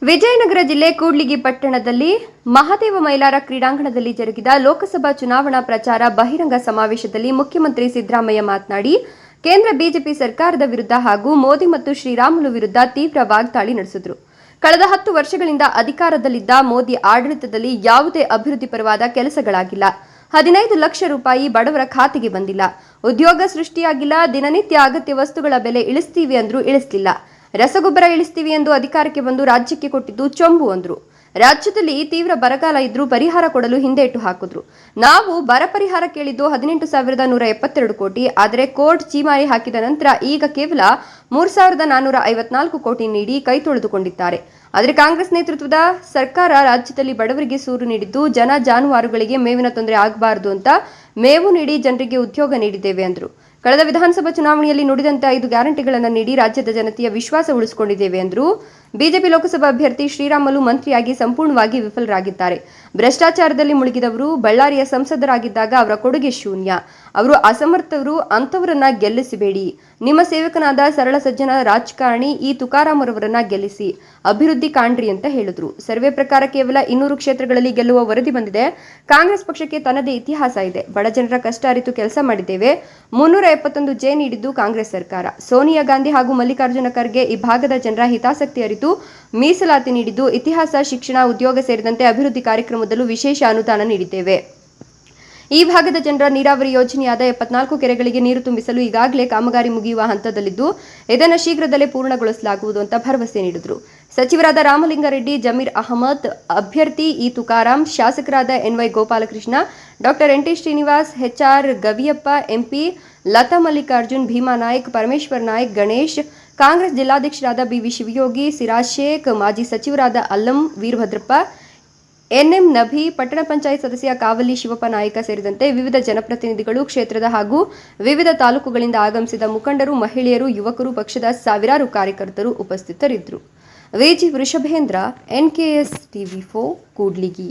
ವಿಜಯನಗರ ಜಿಲ್ಲೆ ಕೂಡ್ಲಿಗಿ ಪಟ್ಟಣದಲ್ಲಿ ಮಹಾದೇವ ಮೈಲಾರ ಕ್ರೀಡಾಂಗಣದಲ್ಲಿ ಜರುಗಿದ ಲೋಕಸಭಾ ಚುನಾವಣಾ ಪ್ರಚಾರ ಬಹಿರಂಗ ಸಮಾವೇಶದಲ್ಲಿ ಮುಖ್ಯಮಂತ್ರಿ ಸಿದ್ದರಾಮಯ್ಯ ಮಾತನಾಡಿ ಕೇಂದ್ರ ಬಿಜೆಪಿ ಸರ್ಕಾರದ ವಿರುದ್ಧ ಹಾಗೂ ಮೋದಿ ಮತ್ತು ಶ್ರೀರಾಮುಲು ವಿರುದ್ಧ ತೀವ್ರ ವಾಗ್ದಾಳಿ ನಡೆಸಿದರು. ಕಳೆದ 10 ವರ್ಷಗಳಿಂದ ಅಧಿಕಾರದಲ್ಲಿದ್ದ ಮೋದಿ ಆಡಳಿತದಲ್ಲಿ ಯಾವುದೇ ಅಭಿವೃದ್ಧಿ ಪರವಾದ ಕೆಲಸಗಳಾಗಿಲ್ಲ. 15 ಲಕ್ಷ ರೂಪಾಯಿ ಬಡವರ ಖಾತೆಗೆ ಬಂದಿಲ್ಲ. ಉದ್ಯೋಗ ಸೃಷ್ಟಿಯಾಗಿಲ್ಲ. ದಿನನಿತ್ಯ ಅಗತ್ಯ ವಸ್ತುಗಳ ಬೆಲೆ ಇಳಿಸ್ತೀವಿ ಅಂದ್ರೂ ಇಳಿಸಲಿಲ್ಲ. ರಸಗೊಬ್ಬರ ಇಳಿಸ್ತೀವಿ ಎಂದು ಅಧಿಕಾರಕ್ಕೆ ಬಂದು ರಾಜ್ಯಕ್ಕೆ ಕೊಟ್ಟಿದ್ದು ಚೊಂಬು ಅಂದ್ರು. ರಾಜ್ಯದಲ್ಲಿ ತೀವ್ರ ಬರಗಾಲ ಇದ್ರೂ ಪರಿಹಾರ ಕೊಡಲು ಹಿಂದೇಟು ಹಾಕಿದ್ರು. ನಾವು ಬರ ಪರಿಹಾರ ಕೇಳಿದ್ದು 18,172 ಕೋಟಿ. ಆದರೆ ಕೋರ್ಟ್ ಚೀಮಾರಿ ಹಾಕಿದ ನಂತರ ಈಗ ಕೇವಲ 3,454 ಕೋಟಿ ನೀಡಿ ಕೈ ತೊಳೆದುಕೊಂಡಿದ್ದಾರೆ. ಆದರೆ ಕಾಂಗ್ರೆಸ್ ನೇತೃತ್ವದ ಸರ್ಕಾರ ರಾಜ್ಯದಲ್ಲಿ ಬಡವರಿಗೆ ಸೂರು ನೀಡಿದ್ದು ಜನ ಜಾನುವಾರುಗಳಿಗೆ ಮೇವಿನ ತೊಂದರೆ ಆಗಬಾರದು ಅಂತ ಮೇವು ನೀಡಿ ಜನರಿಗೆ ಉದ್ಯೋಗ ನೀಡಿದ್ದೇವೆ ಅಂದರು. ಕಳೆದ ವಿಧಾನಸಭಾ ಚುನಾವಣೆಯಲ್ಲಿ ನುಡಿದಂತೆ 5 ಗ್ಯಾರಂಟಿಗಳನ್ನು ನೀಡಿ ರಾಜ್ಯದ ಜನತೆಯ ವಿಶ್ವಾಸ ಉಳಿಸಿಕೊಂಡಿದ್ದೇವೆ ಎಂದರು. ಬಿಜೆಪಿ ಲೋಕಸಭಾ ಅಭ್ಯರ್ಥಿ ಶ್ರೀರಾಮುಲು ಮಂತ್ರಿಯಾಗಿ ಸಂಪೂರ್ಣವಾಗಿ ವಿಫಲರಾಗಿದ್ದಾರೆ. ಭ್ರಷ್ಟಾಚಾರದಲ್ಲಿ ಮುಳುಗಿದವರು. ಬಳ್ಳಾರಿಯ ಸಂಸದರಾಗಿದ್ದಾಗ ಅವರ ಕೊಡುಗೆ ಶೂನ್ಯ. ಅವರು ಅಸಮರ್ಥರು. ಅಂತವರನ್ನ ಗೆಲ್ಲಿಸಬೇಡಿ. ನಿಮ್ಮ ಸೇವಕನಾದ ಸರಳ ಸಜ್ಜನ ರಾಜಕಾರಣಿ ಈ ತುಕಾರಾಂ ಅವರನ್ನ ಗೆಲ್ಲಿಸಿ ಅಭಿವೃದ್ಧಿ ಕಾಣ್ರಿ ಅಂತ ಹೇಳಿದ್ರು. ಸರ್ವೆ ಪ್ರಕಾರ ಕೇವಲ 200 ಕ್ಷೇತ್ರಗಳಲ್ಲಿ ಗೆಲ್ಲುವ ವರದಿ ಬಂದಿದೆ. ಕಾಂಗ್ರೆಸ್ ಪಕ್ಷಕ್ಕೆ ತನ್ನದೇ ಇತಿಹಾಸ ಇದೆ. ಬಡ ಜನರ ಕಷ್ಟ ಅರಿತು ಕೆಲಸ ಮಾಡಿದ್ದೇವೆ. 371 ಜೆ ನೀಡಿದ್ದು ಕಾಂಗ್ರೆಸ್ ಸರ್ಕಾರ. ಸೋನಿಯಾ ಗಾಂಧಿ ಹಾಗೂ ಮಲ್ಲಿಕಾರ್ಜುನ ಖರ್ಗೆ ಈ ಭಾಗದ ಜನರ ಹಿತಾಸಕ್ತಿ ಅರಿತು ಮೀಸಲಾತಿ ನೀಡಿದ್ದು ಇತಿಹಾಸ, ಶಿಕ್ಷಣ, ಉದ್ಯೋಗ ಸೇರಿದಂತೆ ಅಭಿವೃದ್ಧಿ ಕಾರ್ಯಕ್ರಮದಲ್ಲೂ ವಿಶೇಷ ಅನುದಾನ ನೀಡಿದ್ದೇವೆ. ಈ ಭಾಗದ ಜನರ ನೀರಾವರಿ ಯೋಜನೆಯಾದ 74 ಕೆರೆಗಳಿಗೆ ನೀರು ತುಂಬಿಸಲು ಈಗಾಗಲೇ ಕಾಮಗಾರಿ ಮುಗಿಯುವ ಹಂತದಲ್ಲಿದ್ದು ಇದನ್ನು ಶೀಘ್ರದಲ್ಲೇ ಪೂರ್ಣಗೊಳಿಸಲಾಗುವುದು ಅಂತ ಭರವಸೆ ನೀಡಿದರು. ಸಚಿವರಾದ ರಾಮಲಿಂಗಾರೆಡ್ಡಿ, ಜಮೀರ್ ಅಹಮದ್, ಅಭ್ಯರ್ಥಿ ಇ ತುಕಾರಾಂ, ಶಾಸಕರಾದ NY Gopalakrishna, doctor N T Srinivas, HR Gaviyappa, MP Latha Mallikarjun, Bhima Naik, Parameshwar Naik, Ganesh, Congress ಜಿಲ್ಲಾಧ್ಯಕ್ಷರಾದ ಬಿವಿ ಶಿವಯೋಗಿ, ಸಿರಾಜ್ ಶೇಖ್, ಮಾಜಿ ಸಚಿವರಾದ ಅಲ್ಲಂ ವೀರಭದ್ರಪ್ಪ, ಎನ್ಎಂ ನಭಿ, ಪಟ್ಟಣ ಪಂಚಾಯತ್ ಸದಸ್ಯ ಕಾವಲಿ ಶಿವಪ್ಪ ನಾಯಕ ಸೇರಿದಂತೆ ವಿವಿಧ ಜನಪ್ರತಿನಿಧಿಗಳು, ಕ್ಷೇತ್ರದ ಹಾಗೂ ವಿವಿಧ ತಾಲೂಕುಗಳಿಂದ ಆಗಮಿಸಿದ ಮುಖಂಡರು, ಮಹಿಳೆಯರು, ಯುವಕರು, ಪಕ್ಷದ ಸಾವಿರಾರು ಕಾರ್ಯಕರ್ತರು ಉಪಸ್ಥಿತರಿದ್ದರು. Viji Vrishabhendra, NKS TV4, Kudligi.